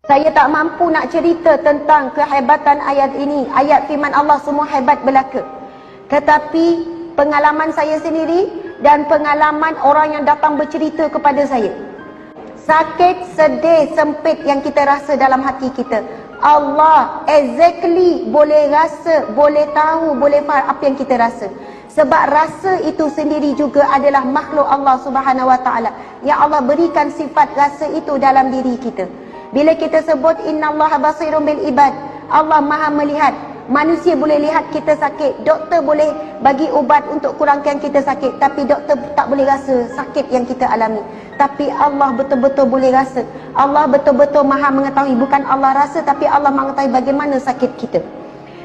Saya tak mampu nak cerita tentang kehebatan ayat ini. Ayat firman Allah semua hebat belaka. Tetapi pengalaman saya sendiri dan pengalaman orang yang datang bercerita kepada saya. Sakit, sedih, sempit yang kita rasa dalam hati kita, Allah exactly boleh rasa, boleh tahu, boleh faham apa yang kita rasa. Sebab rasa itu sendiri juga adalah makhluk Allah Subhanahu Wa Taala. Yang Allah berikan sifat rasa itu dalam diri kita. Bila kita sebut innallaha basirun bil ibad, Allah Maha melihat. Manusia boleh lihat kita sakit, doktor boleh bagi ubat untuk kurangkan kita sakit, tapi doktor tak boleh rasa sakit yang kita alami. Tapi Allah betul-betul boleh rasa. Allah betul-betul Maha mengetahui. Bukan Allah rasa, tapi Allah mengetahui bagaimana sakit kita.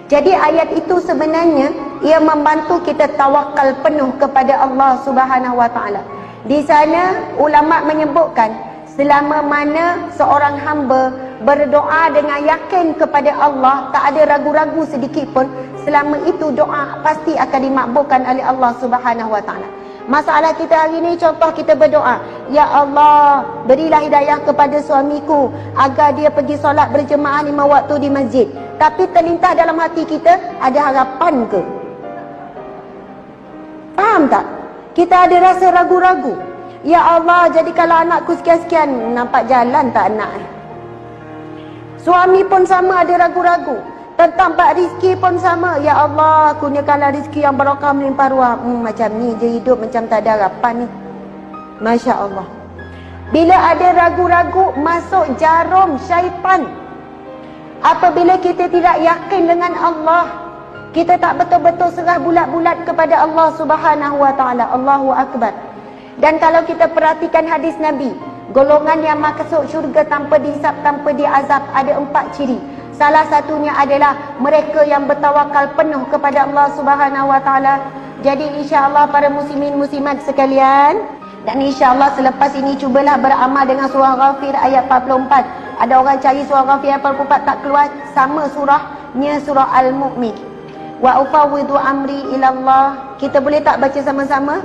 Jadi ayat itu sebenarnya ia membantu kita tawakal penuh kepada Allah Subhanahu Wa Taala. Di sana ulama menyebutkan selama mana seorang hamba berdoa dengan yakin kepada Allah, tak ada ragu-ragu sedikit pun, selama itu doa pasti akan dimakbulkan oleh Allah Subhanahu Wa Taala. Masalah kita hari ini, contoh kita berdoa, ya Allah, berilah hidayah kepada suamiku agar dia pergi solat berjemaah 5 waktu di masjid. Tapi terlintas dalam hati kita, ada harapan ke? Faham tak? Kita ada rasa ragu-ragu. Ya Allah, jadikanlah anakku sekian-sekian. Nampak jalan tak anak? Suami pun sama, ada ragu-ragu. Tentang bab rezeki pun sama. Ya Allah, kurniakanlah rezeki yang barakah melimpah ruah. Macam ni je hidup, macam tak ada harapan ni. Masya Allah. Bila ada ragu-ragu, masuk jarum syaitan. Apabila kita tidak yakin dengan Allah, kita tak betul-betul serah bulat-bulat kepada Allah Subhanahu Wa Taala. Allahu Akbar. Dan kalau kita perhatikan hadis Nabi, golongan yang masuk syurga tanpa dihisap, tanpa diazab, ada 4 ciri. Salah satunya adalah mereka yang bertawakal penuh kepada Allah Subhanahu Wa Taala. Jadi insya-Allah para muslimin muslimat sekalian, dan insya-Allah selepas ini cubalah beramal dengan surah Ghafir ayat 44. Ada orang cari surah Ghafir ayat 44 tak keluar, sama surahnya surah Al-Mu'min. Wa ufawwidu amri ilallah. Kita boleh tak baca sama-sama?